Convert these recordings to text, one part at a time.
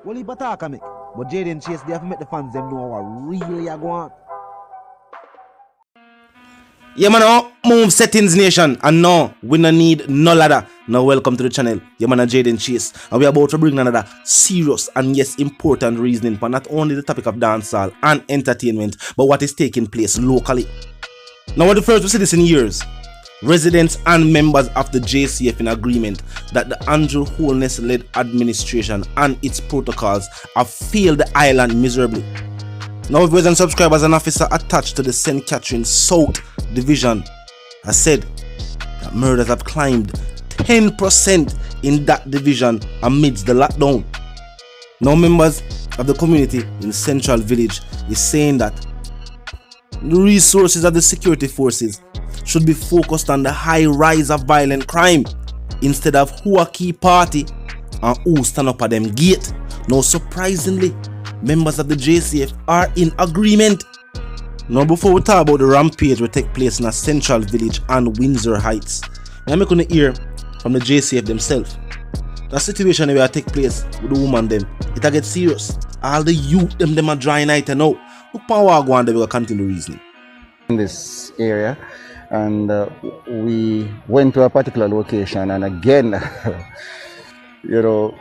Well, he attack me. But Jayden Chase, they have to make the fans them know what really are going on. Yeah man, move settings nation, and no, we no need no ladder. Now welcome to the channel. Yeah man, Jayden Chase, and we are about to bring another serious and yes important reasoning for not only the topic of dancehall and entertainment, but what is taking place locally. Now, the first we see this in years. Residents and members of the JCF in agreement that the Andrew Holness led administration and its protocols have failed the island miserably. Now, viewers and subscribers, an officer attached to the St. Catherine South Division has said that murders have climbed 10% in that division amidst the lockdown. Now, members of the community in Central Village is saying that the resources of the security forces should be focused on the high rise of violent crime instead of who a key party and who stand up at them gate. Now, surprisingly, members of the JCF are in agreement. Now, before we talk about the rampage will take place in a Central Village and Windsor Heights, I'm going to hear from the JCF themselves. The situation where take place with the woman them, it get serious. All the youth them are dry night and now. Look power go on, they will continue reasoning. In this area, and we went to a particular location, and again, you know,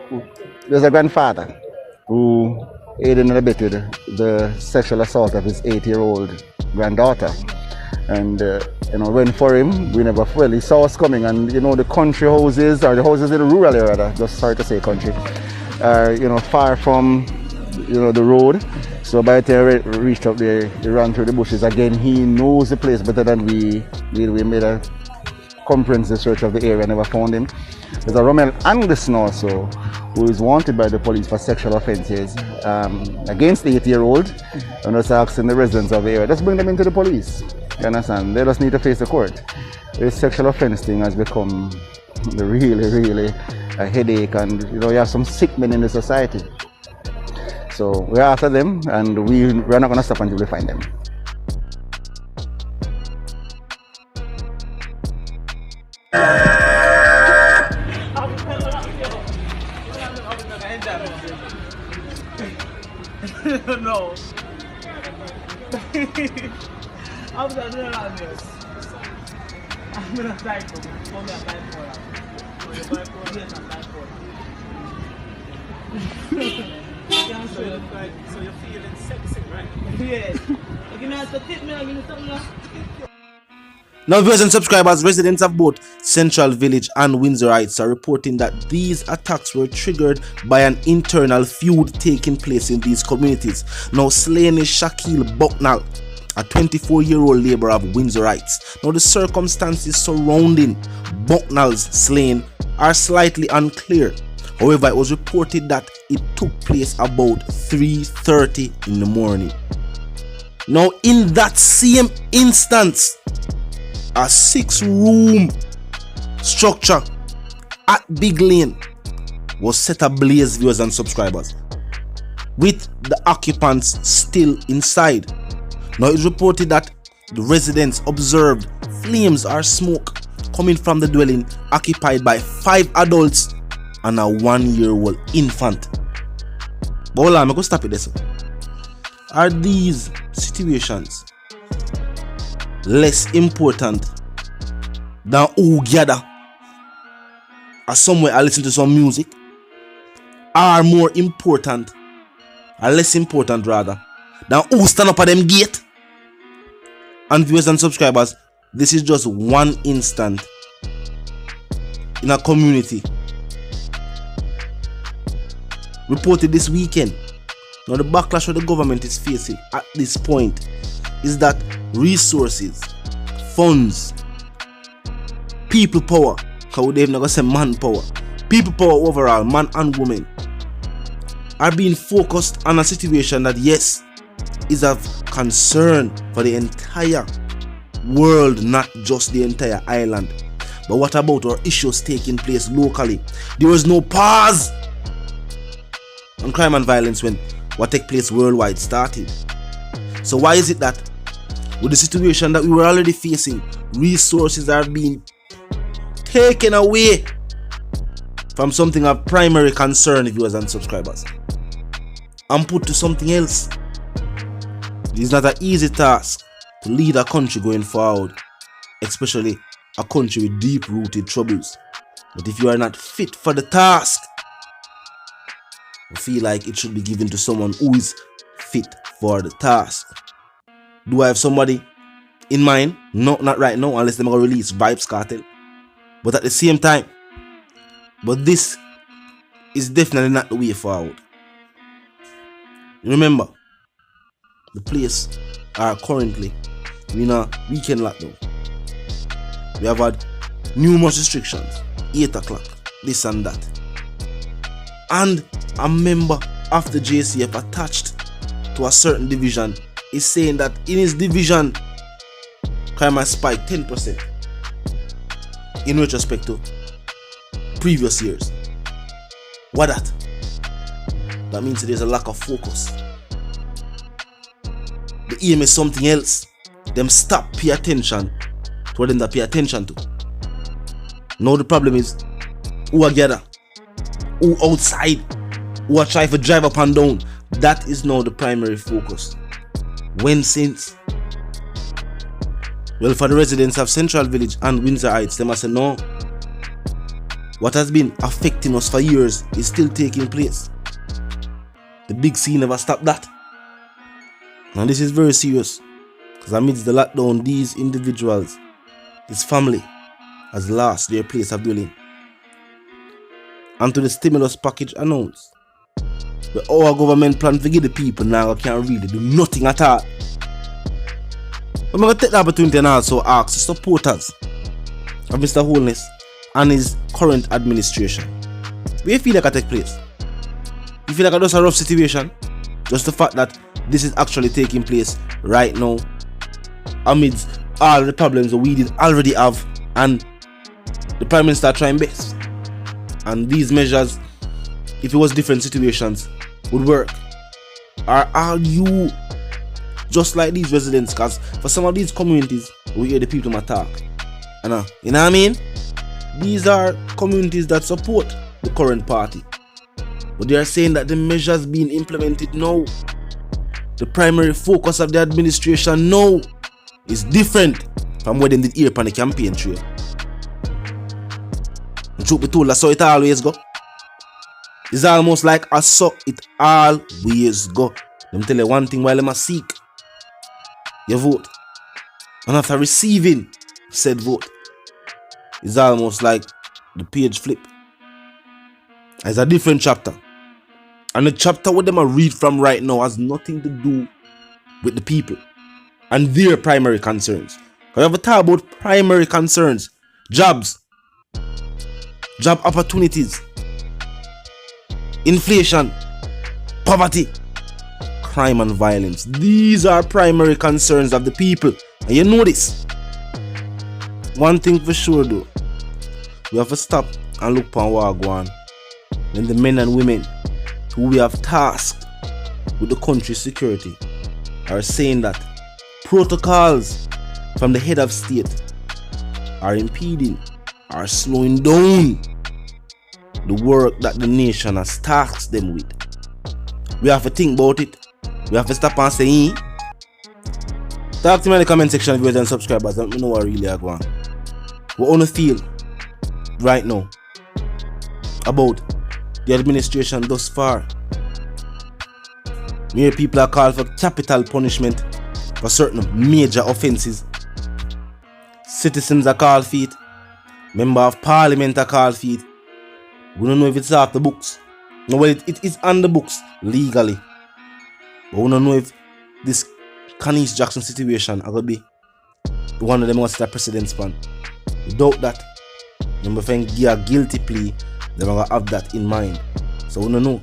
there's a grandfather who aided and abetted the sexual assault of his 8-year-old granddaughter, and you know, went for him. We never fully saw us coming, and you know, the country houses, or the houses in the rural area, just sorry to say country, are you know, far from the road. So by the time we reached up there, he ran through the bushes. Again, he knows the place better than we did. We made a comprehensive search of the area, never found him. There's a Romel Anderson also, who is wanted by the police for sexual offences against the 8-year-old. And just asking the residents of the area, just bring them into the police. You understand? They just need to face the court. This sexual offence thing has become really a headache, and you know, you have some sick men in the society. So we're after them, and we're not going to stop until we find them. No. I'm going to do this. I'm going to die for you. I'm going to die for you. So you're feeling sexy, right? Yes. You can have to tip me, give me something else. Now, viewers and subscribers, residents of both Central Village and Windsor Heights are reporting that these attacks were triggered by an internal feud taking place in these communities. Now, slain is Shaquille Bucknell, a 24-year-old labourer of Windsor Heights. Now, the circumstances surrounding Bucknell's slaying are slightly unclear. However, it was reported that it took place about 3:30 in the morning. Now, in that same instance, a 6-room structure at Big Lane was set ablaze, viewers and subscribers, with the occupants still inside. Now, it's reported that the residents observed flames or smoke coming from the dwelling occupied by 5 adults and a 1-year-old infant. But hold on, I'm going to stop it there. Are these situations less important than who gather or somewhere I listen to some music? Are more important, or less important rather, than who stand up at them gate? And viewers and subscribers, this is just one instant in a community reported this weekend. Now, the backlash of the government is facing at this point is that resources, funds, people power, how they've never said manpower, people power overall, man and woman, are being focused on a situation that, yes, is of concern for the entire world, not just the entire island. But what about our issues taking place locally? There was no pause on crime and violence when what took place worldwide started. So why is it that with the situation that we were already facing, resources are being taken away from something of primary concern, viewers and subscribers? and put to something else. It is not an easy task to lead a country going forward, especially a country with deep-rooted troubles. But if you are not fit for the task, I feel like it should be given to someone who is fit for the task. Do I have somebody in mind? No, not right now, unless they're going to release Vibes Cartel. But at the same time, but this is definitely not the way forward. Remember, the place are currently in a weekend lockdown. We have had numerous restrictions, 8 o'clock, this and that. And a member of the JCF attached to a certain division is saying that in his division, crime has spiked 10% in retrospect to previous years. What that? That means there's a lack of focus. The aim is something else. Them stop pay attention to what them that pay attention to. Now the problem is who are gather, who outside, who are trying to drive up and down. That is now the primary focus. When since? Well, for the residents of Central Village and Windsor Heights, they must say no. What has been affecting us for years is still taking place. The big C never stopped that. And this is very serious, because amidst the lockdown, these individuals, this family, has lost their place of dwelling. And to the stimulus package announced, the our government plan to give the people now can't really do nothing at all. I'm going to take the opportunity and also ask the supporters of Mr. Holness and his current administration, where do you feel like it take place? You feel like it's just a rough situation? Just the fact that this is actually taking place right now amidst all the problems that we did already have, and the Prime Minister trying best. And these measures, if it was different situations, would work. Or are you just like these residents? Because for some of these communities, we hear the people attack. You know what I mean? These are communities that support the current party, but they are saying that the measures being implemented now, the primary focus of the administration now, is different from what they did here on the campaign trail. And truth be told, that's how it always go. It's almost like I saw it always go. Let me tell you one thing while I'm a seek. You vote. And after receiving said vote, it's almost like the page flip. It's a different chapter. And the chapter what them I read from right now has nothing to do with the people and their primary concerns. Because I have a talk about primary concerns, jobs, job opportunities, inflation, poverty, crime and violence. These are primary concerns of the people. And you know this. One thing for sure though, we have to stop and look upon what go on. When the men and women who we have tasked with the country's security are saying that protocols from the head of state are impeding, are slowing down the work that the nation has tasked them with. We have to think about it. We have to stop and say, talk to me in the comment section, viewers and subscribers. Let me know what really are going on. What on the feel right now about the administration thus far? Many people are called for capital punishment for certain major offences. Citizens are called for it. Member of Parliament are called for it. We don't know if it's off the books. No, well, it is on the books legally. But we don't know if this Canis Jackson situation are going to be one of them wants that precedent span. Without that, number five, give a guilty plea, they're going to have that in mind. So we don't know.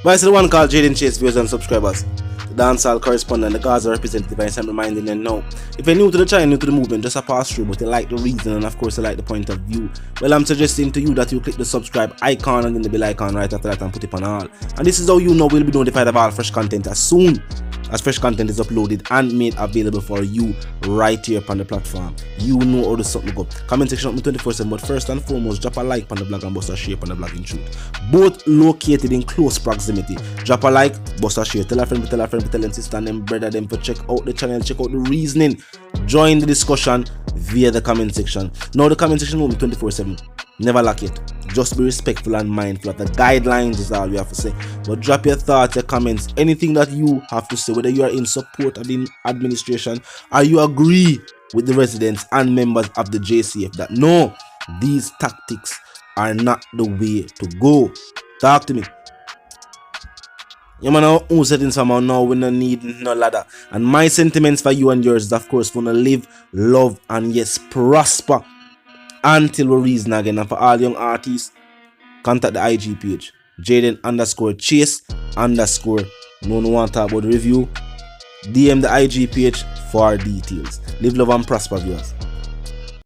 But I said the one called Jayden Chase, viewers and subscribers, the dancehall correspondent, the Gaza representative, and I'm reminding them now. If you're new to the channel, new to the movement, just a pass through, but you like the reason and of course you like the point of view, well, I'm suggesting to you that you click the subscribe icon and then the bell icon right after that and put it on all. And this is how you know we'll be notified of all fresh content as soon as fresh content is uploaded and made available for you right here on the platform. You know how the something go. Comment section up 24/7, but first and foremost, drop a like on the blog and bust a share on the blog in truth. Both located in close proximity. Drop a like, bust a share, tell a friend, tell them sister and them brother them to check out the channel, check out the reasoning. Join the discussion via the comment section. Now the comment section will be 24/7. Never lack it. Just be respectful and mindful of the guidelines is all we have to say. But drop your thoughts, your comments, anything that you have to say, whether you are in support of the administration or you agree with the residents and members of the JCF that no, these tactics are not the way to go. Talk to me. You know, who settings from now we don't need no ladder. And my sentiments for you and yours is of course wanna live, love, and yes, prosper until we reason again. And for all young artists, contact the IG page, Jayden_Chase_. No one want to talk about the review. DM the IG page for details. Live, love, and prosper, viewers.